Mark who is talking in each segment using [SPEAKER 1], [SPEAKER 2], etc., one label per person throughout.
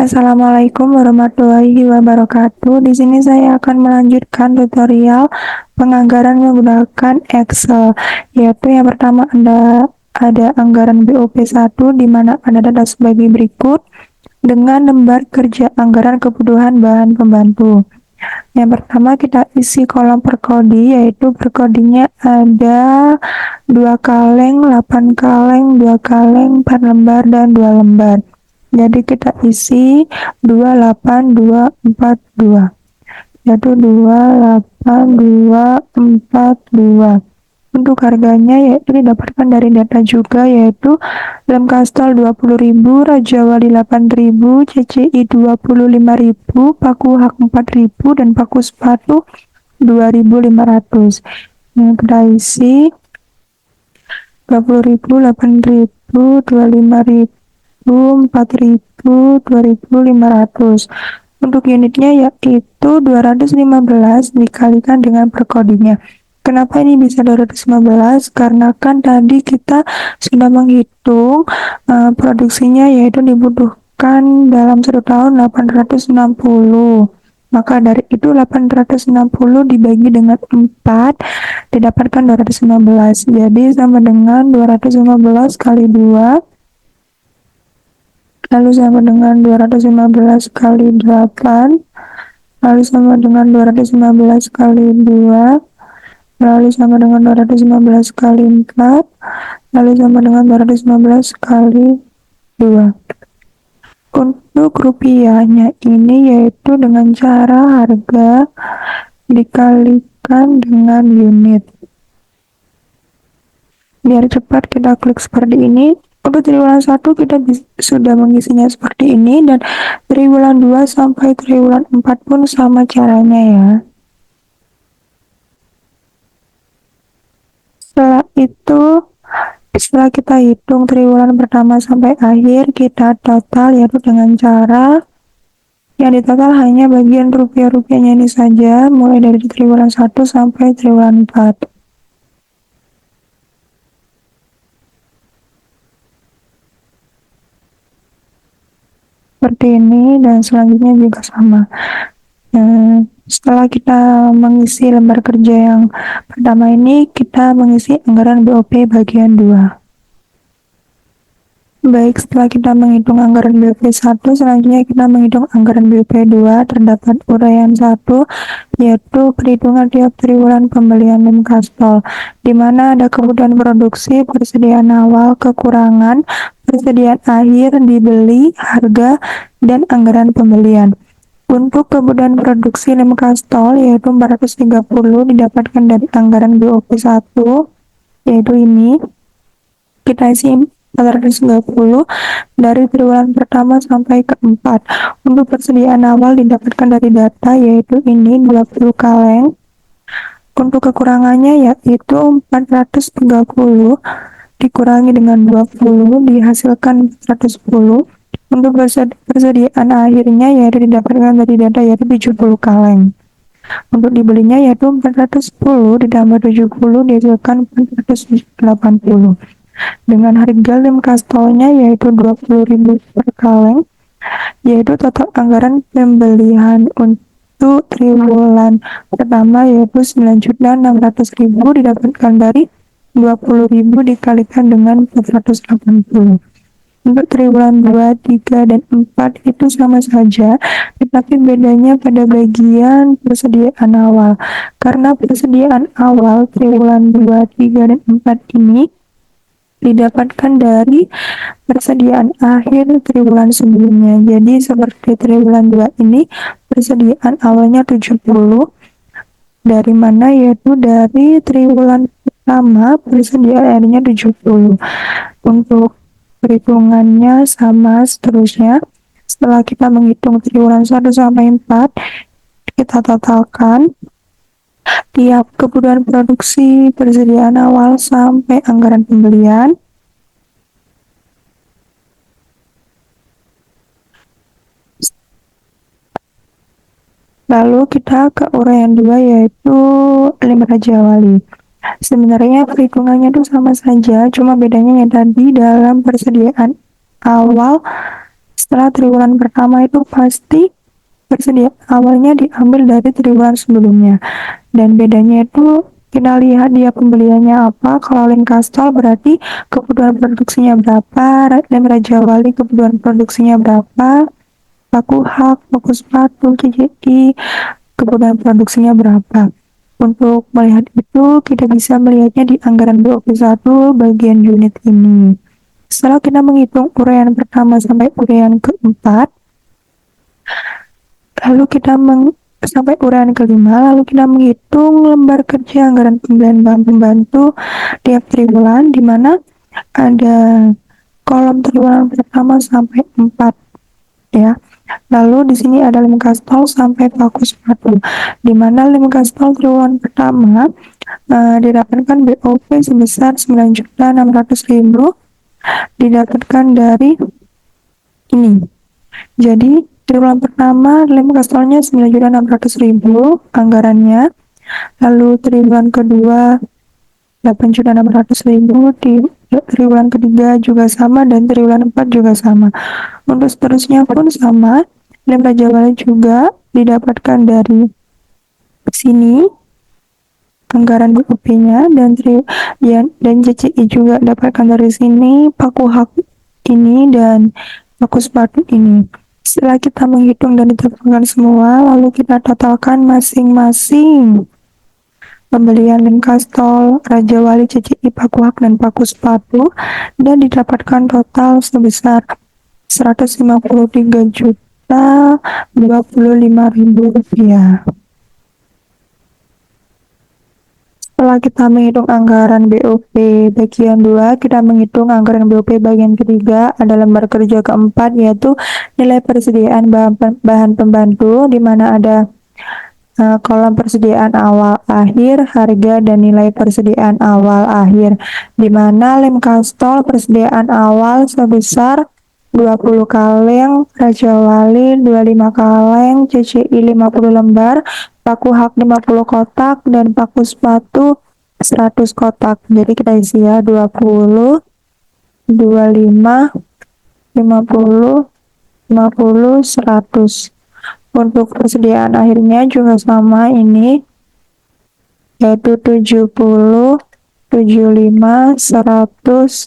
[SPEAKER 1] Assalamualaikum warahmatullahi wabarakatuh. Di sini saya akan melanjutkan tutorial penganggaran menggunakan Excel, yaitu yang pertama ada anggaran BOP 1 di mana ada data sebagai berikut dengan lembar kerja anggaran kebutuhan bahan pembantu. Yang pertama kita isi kolom per kodi, yaitu per kodinya ada 2 kaleng, 8 kaleng, 2 kaleng, 4 lembar, dan 2 lembar. Jadi kita isi 28242, yaitu 28242. Untuk harganya yaitu didapatkan dari data juga, yaitu lem kastol 20.000, Raja Wali 8.000, CCI 25.000, paku hak 4.000, dan paku sepatu 2.500. Kita isi 20.000, 8.000, 25.000, 4.000, 2.500. Untuk unitnya yaitu 215 dikalikan dengan per kodinya. Kenapa ini bisa 215? Karena kan tadi kita sudah menghitung produksinya, yaitu dibutuhkan dalam 1 tahun 860. Maka dari itu 860 dibagi dengan 4 didapatkan 215. Jadi sama dengan 215 kali 2, lalu sama dengan 215 kali 8, lalu sama dengan 215 kali 2, lalu sama dengan 215 kali 4, lalu sama dengan 215 kali 2. Untuk rupiahnya ini yaitu dengan cara harga dikalikan dengan unit. Biar cepat kita klik seperti ini. Untuk triwulan 1 kita sudah mengisinya seperti ini, dan triwulan 2 sampai triwulan 4 pun sama caranya ya. Setelah kita hitung triwulan pertama sampai akhir, kita total, yaitu dengan cara yang ditotal hanya bagian rupiah-rupiahnya ini saja, mulai dari triwulan 1 sampai triwulan 4. Seperti ini, dan selanjutnya juga sama. Setelah kita mengisi lembar kerja yang pertama ini, kita mengisi anggaran BOP bagian 2. Baik, setelah kita menghitung anggaran BOP 1, selanjutnya kita menghitung anggaran BOP 2. Terdapat uraian 1, yaitu perhitungan tiap triwulan pembelian lem kastol, di mana ada kebutuhan produksi, persediaan awal, kekurangan, persediaan akhir, dibeli, harga, dan anggaran pembelian. Untuk kebutuhan produksi lem kastol yaitu 430 didapatkan dari anggaran BOP 1, yaitu ini. Kita isi 430 dari triwulan pertama sampai ke 4. Untuk persediaan awal didapatkan dari data, yaitu ini 20 kaleng. Untuk kekurangannya yaitu 430 dikurangi dengan 20 dihasilkan 410. Untuk persediaan akhirnya yaitu didapatkan dari data, yaitu 70 kaleng. Untuk dibelinya yaitu 410 ditambah 70 dihasilkan 480. Dengan harga lem kastolnya yaitu 20.000 per kaleng, yaitu total anggaran pembelian untuk triwulan pertama yaitu 9.600.000 didapatkan dari 20.000 dikalikan dengan 480. Untuk triwulan 2, 3, dan 4 itu sama saja, tetapi bedanya pada bagian persediaan awal. Karena persediaan awal triwulan 2, 3, dan 4 ini didapatkan dari persediaan akhir triwulan sebelumnya. Jadi seperti triwulan 2 ini persediaan awalnya 70, dari mana yaitu dari triwulan pertama persediaan akhirnya 70. Untuk perhitungannya sama seterusnya. Setelah kita menghitung triwulan 1 sampai 4, kita totalkan tiap kebutuhan produksi, persediaan awal, sampai anggaran pembelian. Lalu kita ke uraian 2 yaitu lem Raja Wali. Sebenarnya perhitungannya itu sama saja, cuma bedanya yang tadi dalam persediaan awal Setelah triwulan pertama itu pasti persediaan awalnya diambil dari triwulan sebelumnya. Dan bedanya itu kita lihat dia pembeliannya apa. Kalau lem kastol berarti kebutuhan produksinya berapa, lem Raja Wali kebutuhan produksinya berapa, paku hak, paku sepatu, CCI kebutuhan produksinya berapa. Untuk melihat itu, kita bisa melihatnya di anggaran BOP 1 bagian unit ini. Setelah kita menghitung uraian pertama sampai uraian keempat, lalu kita sampai uraian kelima, lalu kita menghitung lembar kerja anggaran pembelian bahan pembantu tiap triwulan, di mana ada kolom triwulan pertama sampai 4 ya. Lalu di sini ada lem kastol sampai paku sepatu, di mana lem kastol triwulan pertama didapatkan BOP sebesar 9.600.000 didapatkan dari ini. Jadi triwulan pertama lem kastolnya 9.600.000 anggarannya, lalu triwulan kedua 8.600.000, di triwulan ketiga juga sama, dan triwulan 4 juga sama. Untuk seterusnya pun sama, lem Raja Wali juga didapatkan dari sini anggaran BOP-nya, dan CCI juga dapatkan dari sini, paku hak ini dan paku sepatu ini. Setelah kita menghitung dan ditambahkan semua, lalu kita totalkan masing-masing pembelian lem kastol, Raja Wali, CCI, paku hak, dan paku sepatu, dan didapatkan total sebesar 153.025.000 rupiah. Setelah kita menghitung anggaran BOP bagian 2, kita menghitung anggaran BOP bagian ketiga, ada lembar kerja keempat, yaitu nilai persediaan bahan pembantu, di mana ada kolom persediaan awal akhir, harga, dan nilai persediaan awal akhir, di mana lem kastol persediaan awal sebesar 20 kaleng, Raja Wali 25 kaleng, CCI 50 lembar, paku hak 50 kotak, dan paku sepatu 100 kotak. Jadi kita isi ya 20, 25, 50, 50, 100. Untuk persediaan akhirnya juga sama ini, yaitu 70, 75, 100,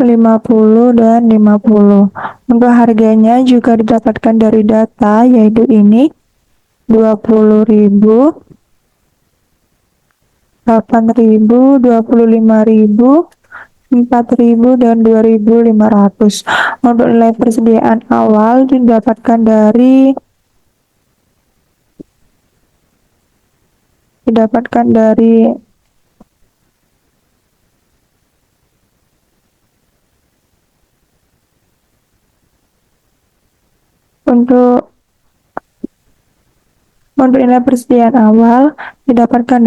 [SPEAKER 1] 50, dan 50. Untuk harganya juga didapatkan dari data, yaitu ini 20.000, 8.000, 25.000, 4.000, dan 2.500. Untuk nilai persediaan awal didapatkan dari untuk nilai persediaan awal didapatkan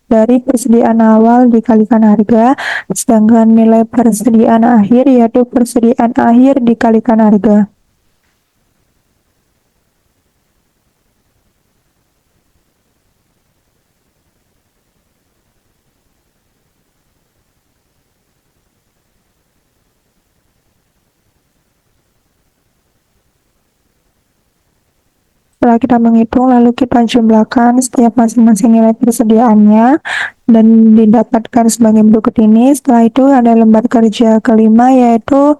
[SPEAKER 1] dari persediaan awal dikalikan harga, sedangkan nilai persediaan akhir yaitu persediaan akhir dikalikan harga. Setelah kita menghitung, lalu kita jumlahkan setiap masing-masing nilai persediaannya dan didapatkan sebagai berikut ini. Setelah itu ada lembar kerja kelima, yaitu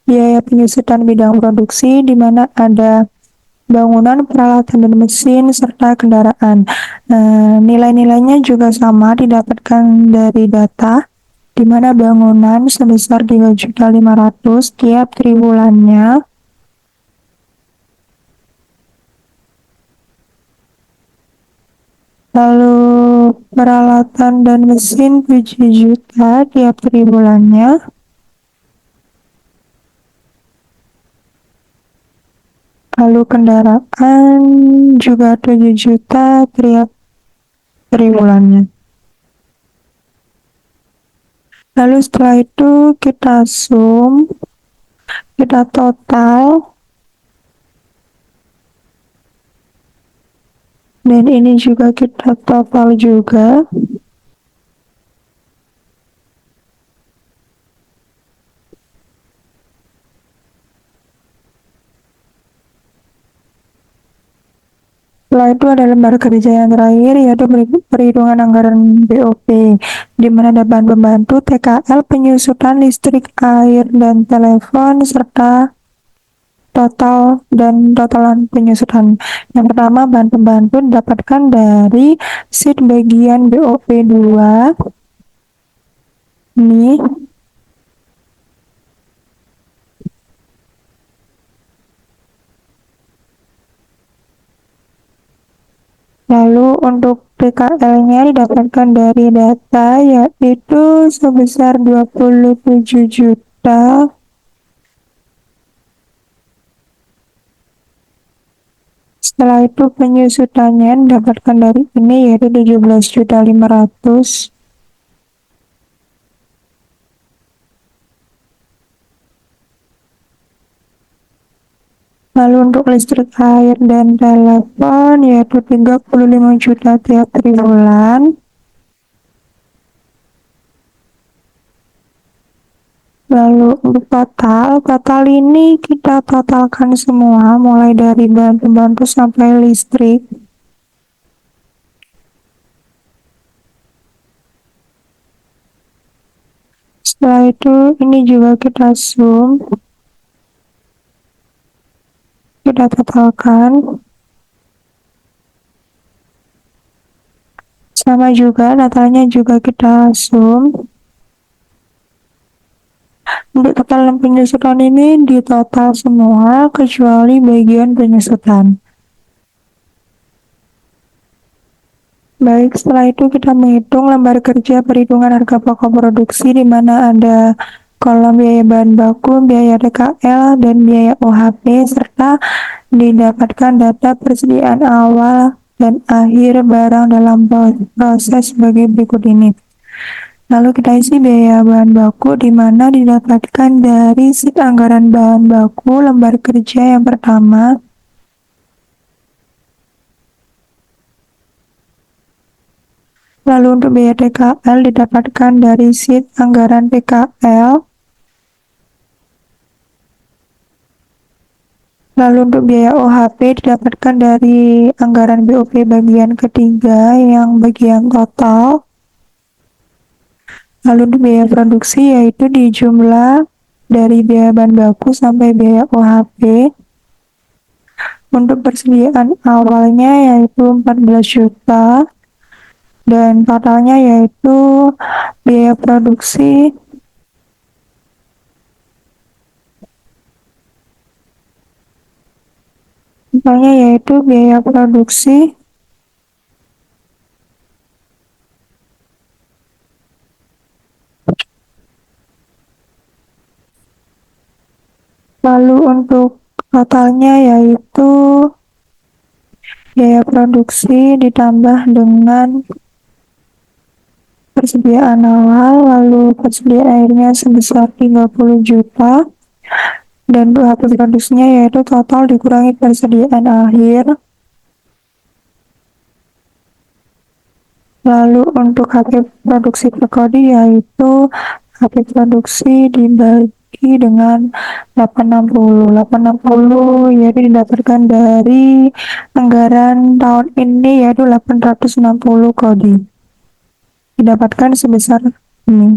[SPEAKER 1] biaya penyusutan bidang produksi, di mana ada bangunan, peralatan dan mesin, serta kendaraan. Nilai-nilainya juga sama, didapatkan dari data, di mana bangunan sebesar 3.500.000 tiap triwulannya. Lalu peralatan dan mesin 7 juta tiap triwulannya. Lalu kendaraan juga 7 juta tiap triwulannya. Lalu setelah itu kita sum, kita total, dan ini juga kita total juga. Setelah itu ada lembar kerja yang terakhir, yaitu perhitungan anggaran BOP, di mana ada bahan pembantu, TKL, penyusutan listrik, air, dan telepon, serta totalan penyusutan. Yang pertama, bahan pembantu didapatkan dari sheet bagian BOP 2. Ini. Lalu untuk PKL-nya didapatkan dari data, yaitu sebesar 27 juta. Setelah itu penyusutannya didapatkan dari ini, yaitu 17.500.000. Lalu untuk listrik, air, dan telepon yaitu 35 juta tiap triwulan. Lalu untuk total ini kita totalkan semua mulai dari bahan pembantu sampai listrik. Setelah itu ini juga kita sum, kita totalkan. Sama juga datanya juga kita sum. Untuk total penyusutan ini ditotal semua kecuali bagian penyusutan. Baik, setelah itu kita menghitung lembar kerja perhitungan harga pokok produksi, di mana ada kolom biaya bahan baku, biaya TKL, dan biaya OHP, serta didapatkan data persediaan awal dan akhir barang dalam proses sebagai berikut ini. Lalu kita isi biaya bahan baku, di mana didapatkan dari sheet anggaran bahan baku lembar kerja yang pertama. Lalu untuk biaya TKL didapatkan dari sheet anggaran TKL. Lalu untuk biaya OHP didapatkan dari anggaran BOP bagian ketiga yang bagian total. Lalu untuk biaya produksi yaitu di jumlah dari biaya bahan baku sampai biaya OHP. Untuk persediaan awalnya yaitu 14 juta dan totalnya yaitu biaya produksi biaya produksi lalu untuk totalnya yaitu biaya produksi ditambah dengan persediaan awal, lalu persediaan airnya sebesar 30 juta, dan untuk HP produksinya yaitu total dikurangi persediaan akhir. Lalu untuk HP produksi per kodi yaitu HP produksi dibagi dengan 860 yaitu didapatkan dari anggaran tahun ini yaitu 860 kodi. Didapatkan sebesar ini.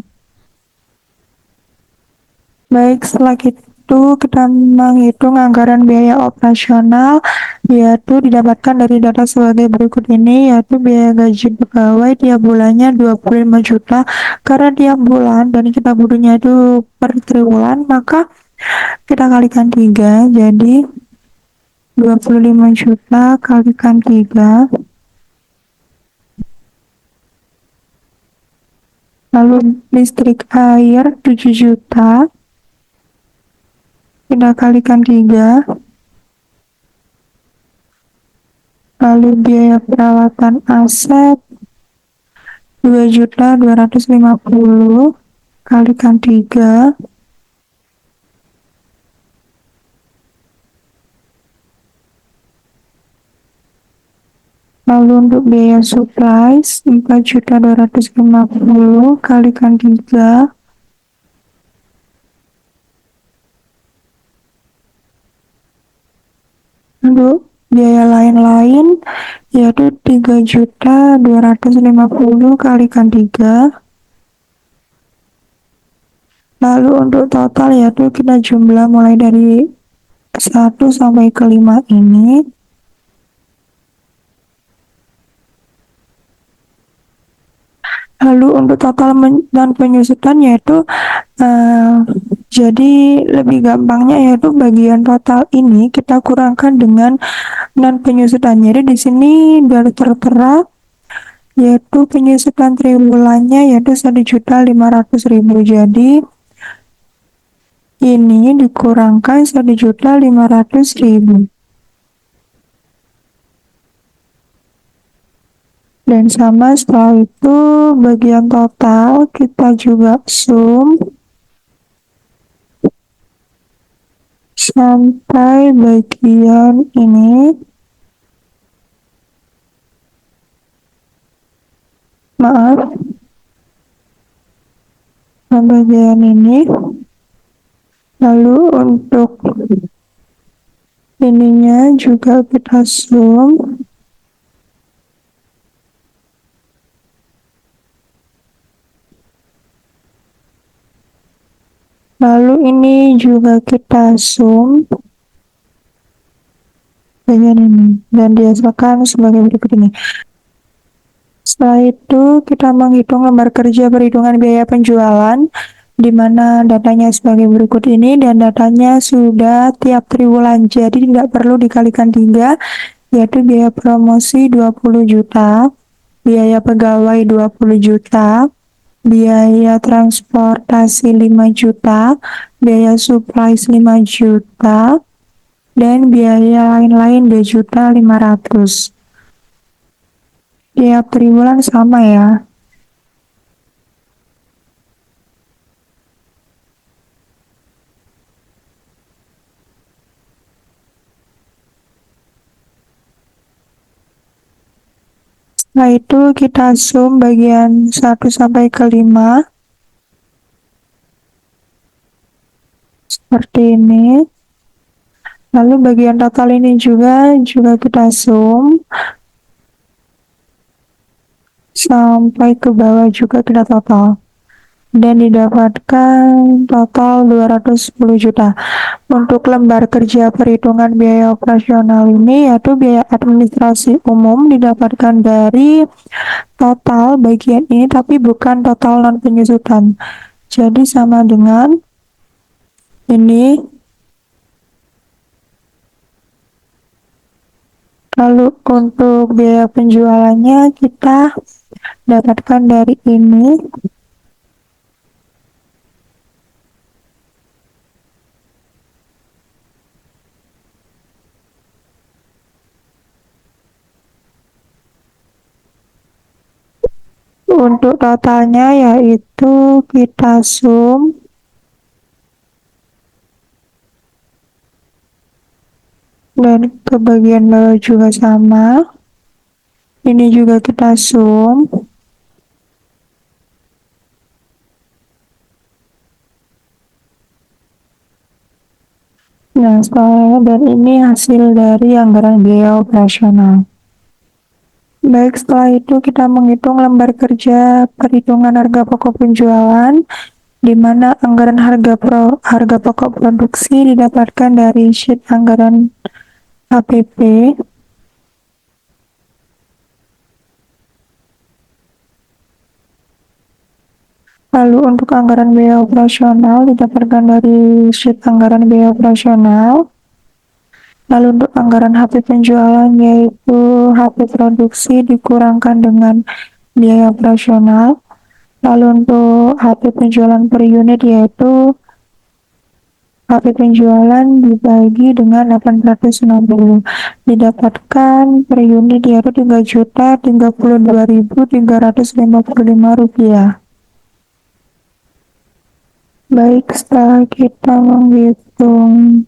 [SPEAKER 1] Baik, setelah itu kita menghitung anggaran biaya operasional, yaitu didapatkan dari data sebagai berikut ini, yaitu biaya gaji pegawai tiap bulannya 25 juta, karena tiap bulan dan kita butuhnya itu per triwulan, maka kita kalikan 3, jadi 25 juta kalikan 3. Lalu listrik air 7 juta, kita kalikan 3. Lalu biaya perawatan aset 2.250 kalikan 3. Lalu untuk biaya supplies 4.250 kalikan 3. Untuk Biaya lain-lain yaitu 3.250.000 kalikan 3. Lalu untuk total yaitu kita jumlah mulai dari 1 sampai ke 5 ini. Lalu untuk total dan penyusutan yaitu jadi lebih gampangnya yaitu bagian total ini kita kurangkan dengan non penyusutan. Jadi di sini sudah tertera yaitu penyusutan triwulannya yaitu 1.500.000. Jadi ini dikurangkan 1.500.000. Dan sama setelah itu bagian total kita juga sum sampai bagian ini. Maaf. Bagian ini. Lalu untuk ininya juga kita sum. Lalu ini juga kita sum bagian ini dan dihasilkan sebagai berikut ini. Setelah itu kita menghitung lembar kerja perhitungan biaya penjualan di mana datanya sebagai berikut ini dan datanya sudah tiap triwulan, jadi tidak perlu dikalikan 3, yaitu biaya promosi 20 juta, biaya pegawai 20 juta, biaya transportasi 5 juta, biaya supplies 5 juta, dan biaya lain-lain 2.500.000. Tiap triwulan sama ya. Setelah itu kita sum bagian 1 sampai ke 5 seperti ini. Lalu bagian total ini juga kita sum sampai ke bawah juga kita total dan didapatkan total 210 juta. Untuk lembar kerja perhitungan biaya operasional ini yaitu biaya administrasi umum didapatkan dari total bagian ini tapi bukan total non penyusutan. Jadi sama dengan ini. Lalu untuk biaya penjualannya kita dapatkan dari ini. Untuk totalnya yaitu kita sum dan ke bagian bawah juga sama. Ini juga kita sum. Nah, dan ini hasil dari anggaran biaya operasional. Baik, setelah itu kita menghitung lembar kerja perhitungan harga pokok penjualan, di mana anggaran harga pokok produksi didapatkan dari sheet anggaran HPP. Lalu untuk anggaran biaya operasional didapatkan dari sheet anggaran biaya operasional. Lalu untuk anggaran HP penjualan yaitu HP produksi dikurangkan dengan biaya operasional. Lalu untuk HP penjualan per unit yaitu HP penjualan dibagi dengan 860. Didapatkan per unit yaitu 3.032.355 rupiah. Baik, setelah kita menghitung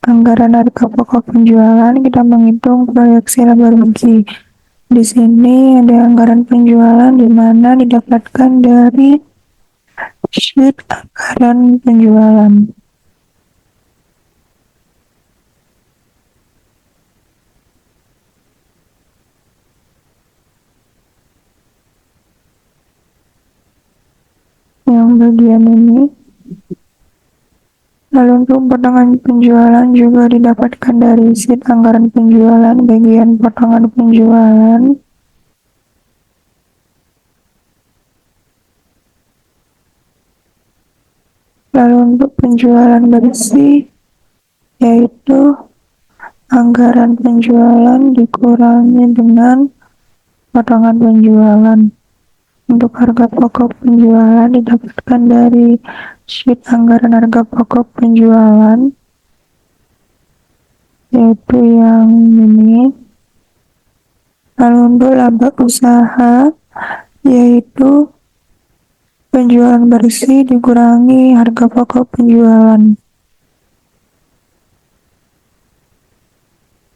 [SPEAKER 1] anggaran harga pokok penjualan, kita menghitung proyeksi laba rugi. Di sini ada anggaran penjualan di mana didapatkan dari sheet anggaran penjualan. bagian ini. Lalu untuk potongan penjualan juga didapatkan dari sheet anggaran penjualan bagian potongan penjualan. Lalu untuk penjualan bersih, yaitu anggaran penjualan dikurangi dengan potongan penjualan. Untuk harga pokok penjualan didapatkan dari sheet anggaran harga pokok penjualan, yaitu yang ini. Lalu untuk laba usaha, yaitu penjualan bersih dikurangi harga pokok penjualan.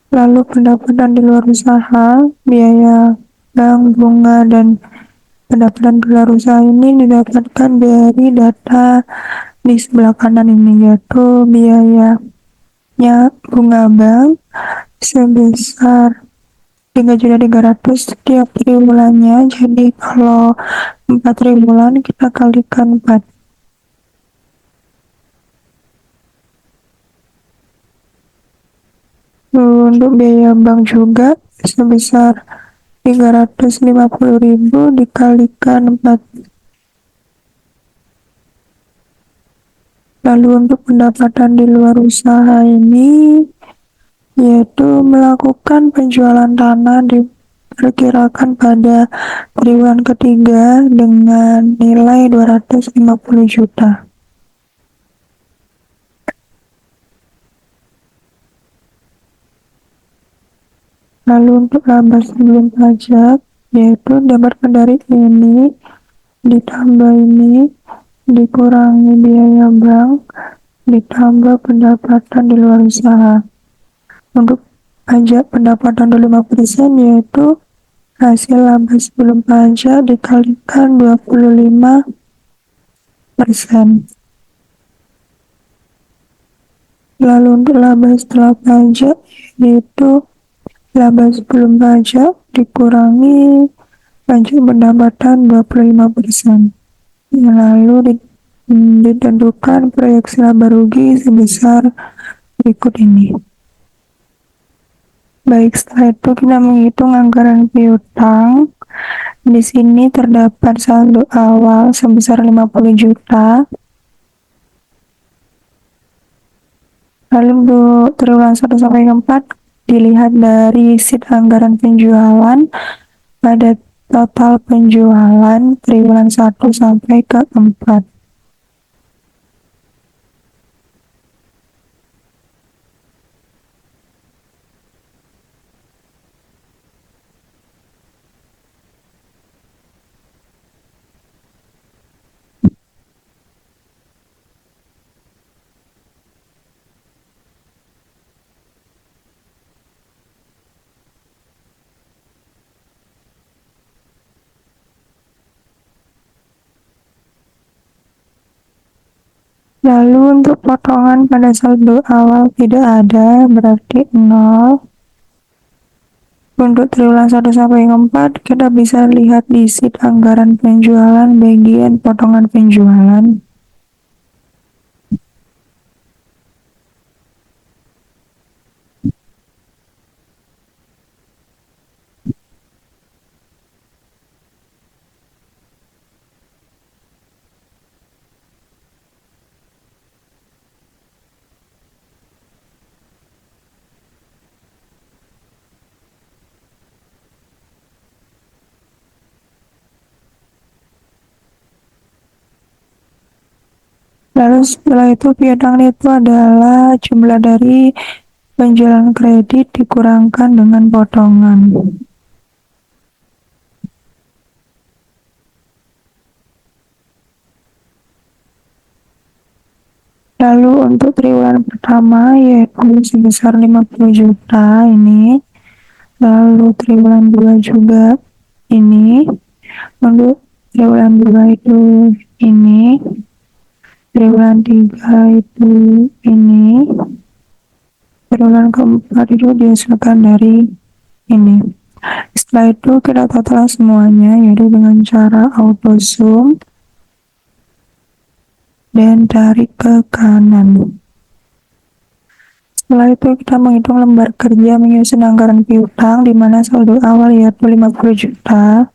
[SPEAKER 1] Lalu pendapatan di luar usaha, biaya bank, bunga, dan pendapatan di luar usaha ini didapatkan dari data di sebelah kanan ini, yaitu biayanya bunga bank sebesar 3.300.000 setiap triwulannya. Jadi kalau 4 triwulan kita kalikan 4. Untuk biaya bank juga sebesar 350.000 dikalikan 4. Lalu untuk pendapatan di luar usaha ini, yaitu melakukan penjualan tanah diperkirakan pada triwulan ketiga dengan nilai 250 juta. Lalu untuk laba sebelum pajak, yaitu dapatkan dari ini ditambah ini dikurangi biaya bank ditambah pendapatan di luar usaha. Untuk pajak pendapatan 25%, yaitu hasil laba sebelum pajak dikalikan 25%. Lalu untuk laba setelah pajak, yaitu laba sebelum pajak dikurangi pajak pendapatan 25%. Lalu ditentukan proyeksi laba rugi sebesar berikut ini. Baik, setelah itu kita menghitung anggaran piutang. Di sini terdapat saldo awal sebesar 50 juta. Lalu untuk triwulan 1 sampai 4 dilihat dari sheet anggaran penjualan pada total penjualan triwulan 1 sampai ke 4. Lalu untuk potongan pada saldo awal tidak ada, berarti 0. Untuk triwulan 1 sampai 4 kita bisa lihat di sheet anggaran penjualan bagian potongan penjualan. Lalu setelah itu piutang itu adalah jumlah dari penjualan kredit dikurangkan dengan potongan. Lalu untuk triwulan pertama yaitu sebesar 50 juta ini. Lalu triwulan 2 juga ini. Untuk triwulan 2 itu ini. Triwulan 3 itu ini. Triwulan keempat itu dihasilkan dari ini. Setelah itu kita total semuanya, yaitu dengan cara auto zoom. dan tarik ke kanan. Setelah itu kita menghitung lembar kerja menyusun anggaran piutang di mana saldo awal yaitu 50 juta.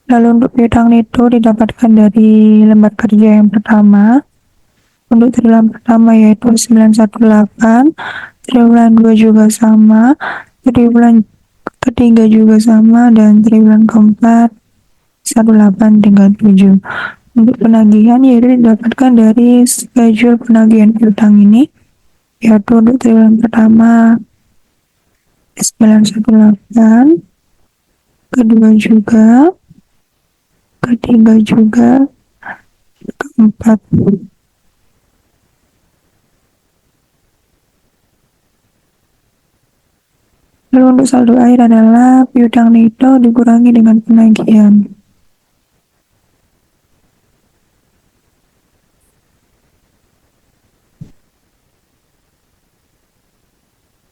[SPEAKER 1] Lalu untuk piutang itu didapatkan dari lembar kerja yang pertama. Untuk triwulan pertama yaitu 918, triwulan 2 juga sama, triwulan ketiga juga sama, dan triwulan keempat 1837. Untuk penagihan yaitu didapatkan dari schedule penagihan piutang ini, yaitu untuk triwulan pertama 918, kedua juga, ketiga juga, keempat. Lalu untuk saldo akhir adalah piutang neto dikurangi dengan penagihan.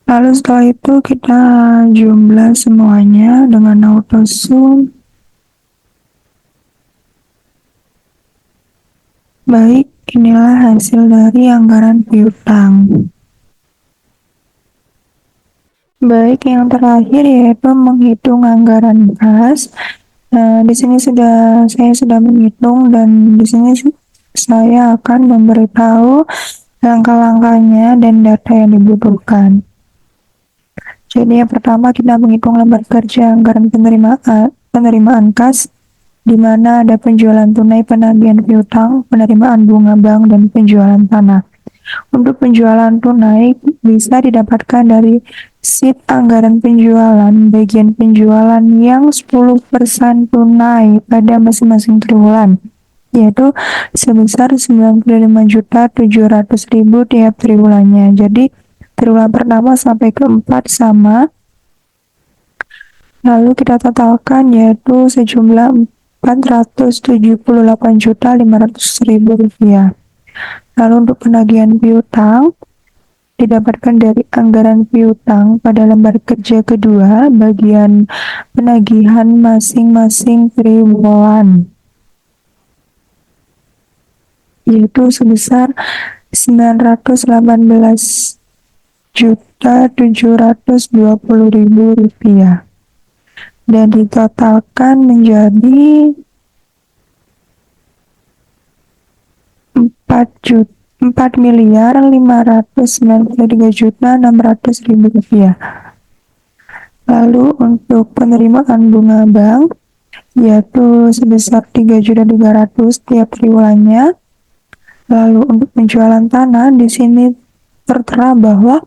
[SPEAKER 1] Lalu setelah itu kita jumlah semuanya dengan autosum. Baik, inilah hasil dari anggaran piutang. Baik, yang terakhir yaitu menghitung anggaran kas. Di sini saya sudah menghitung dan di sini saya akan memberitahu langkah-langkahnya dan data yang dibutuhkan. Jadi yang pertama kita menghitung lembar kerja anggaran penerimaan kas, di mana ada penjualan tunai, penagihan piutang, penerimaan bunga bank, dan penjualan tanah. Untuk penjualan tunai bisa didapatkan dari sheet anggaran penjualan bagian penjualan yang 10% tunai pada masing-masing triwulan, yaitu sebesar 95.700.000 tiap triwulannya. Jadi triwulan pertama sampai keempat sama. Lalu kita totalkan yaitu sejumlah 478.500.000 rupiah. Lalu untuk penagihan piutang didapatkan dari anggaran piutang pada lembar kerja kedua bagian penagihan masing-masing triwulan, yaitu sebesar 918.720.000 rupiah dan ditotalkan menjadi 4.593.600.000 rupiah. Lalu untuk penerimaan bunga bank yaitu sebesar 3.300.000 tiap triwulannya. Lalu untuk penjualan tanah di sini tertera bahwa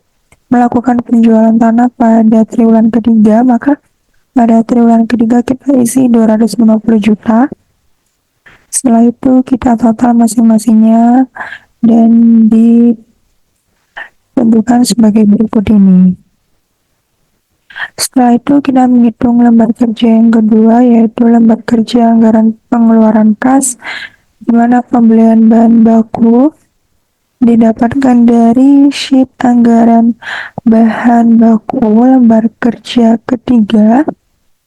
[SPEAKER 1] melakukan penjualan tanah pada triwulan ketiga, maka pada triwulan ketiga kita isi 250 juta. Setelah itu kita total masing-masingnya dan ditentukan sebagai berikut ini. Setelah itu kita menghitung lembar kerja yang kedua yaitu lembar kerja anggaran pengeluaran kas, di mana pembelian bahan baku didapatkan dari sheet anggaran bahan baku lembar kerja ketiga,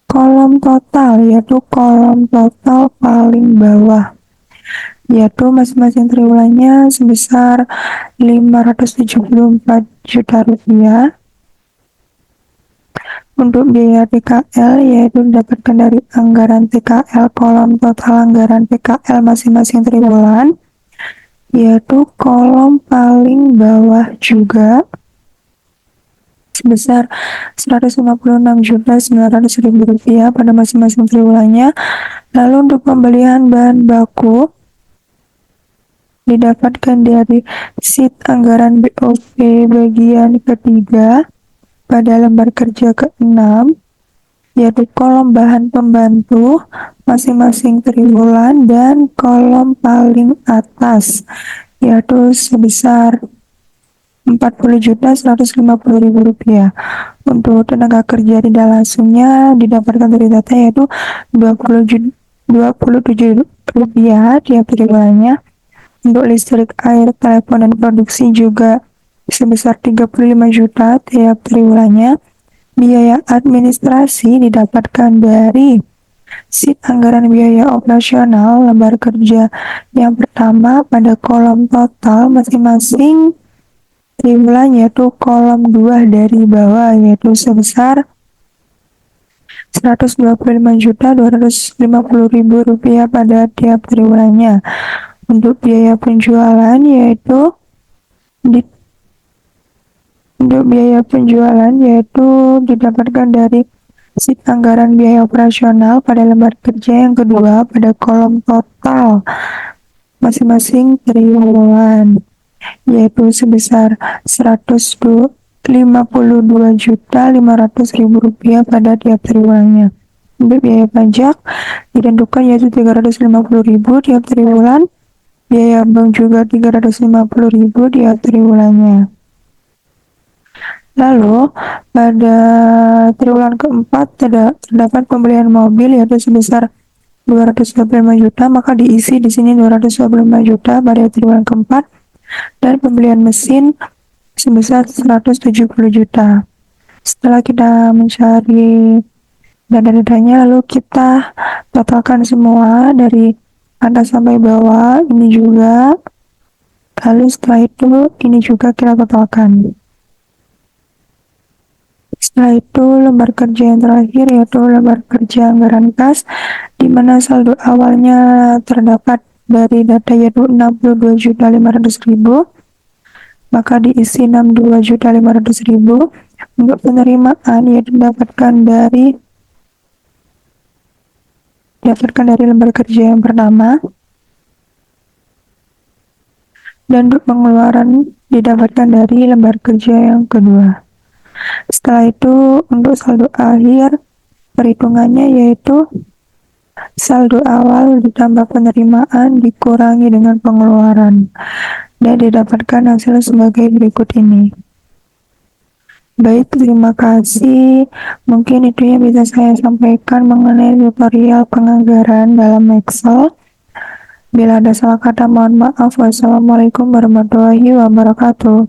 [SPEAKER 1] kolom total, yaitu kolom total paling bawah, yaitu masing-masing triwulannya sebesar 574 juta rupiah. Untuk biaya TKL yaitu didapatkan dari anggaran TKL kolom total anggaran TKL masing-masing triwulan, yaitu kolom paling bawah juga sebesar 156.900.000 rupiah pada masing-masing triwulannya. Lalu untuk pembelian bahan baku didapatkan dari sheet anggaran BOP bagian ketiga pada lembar kerja ke-6, yaitu kolom bahan pembantu masing-masing triwulan dan kolom paling atas yaitu sebesar 40.150.000 rupiah. Untuk tenaga kerja tidak langsungnya didapatkan dari data yaitu 27 rupiah tiap triwulannya. Untuk listrik, air, telepon, dan produksi juga sebesar 35 juta tiap triwulannya. Biaya administrasi didapatkan dari Sheet anggaran biaya operasional lembar kerja yang pertama pada kolom total masing-masing triwulan yaitu kolom 2 dari bawah yaitu sebesar Rp125.250.000 pada tiap triwulannya. Untuk biaya penjualan yaitu didapatkan dari sheet anggaran biaya operasional pada lembar kerja yang kedua pada kolom total masing-masing triwulan yaitu sebesar Rp152.500.000 pada tiap triwulannya. Untuk biaya pajak ditentukan yaitu Rp350.000 tiap triwulan, biaya bank juga Rp350.000 tiap triwulannya. Lalu pada triwulan keempat terdapat pembelian mobil yaitu sebesar 225 juta, maka diisi di sini 225 juta pada triwulan keempat, dan pembelian mesin sebesar 170 juta. Setelah kita mencari data-datanya, lalu kita totalkan semua dari atas sampai bawah, ini juga, lalu setelah itu ini juga kita totalkan. Setelah itu lembar kerja yang terakhir yaitu lembar kerja anggaran kas, di mana saldo awalnya terdapat dari data yaitu 62.500.000, maka diisi 62.500.000. Untuk penerimaan yaitu didapatkan dari lembar kerja yang pertama, dan untuk pengeluaran didapatkan dari lembar kerja yang kedua. Setelah itu untuk saldo akhir perhitungannya yaitu saldo awal ditambah penerimaan dikurangi dengan pengeluaran, dan didapatkan hasil sebagai berikut ini. Baik, terima kasih. Mungkin itu yang bisa saya sampaikan mengenai tutorial penganggaran dalam Excel. Bila ada salah kata mohon maaf. Wassalamualaikum warahmatullahi wabarakatuh.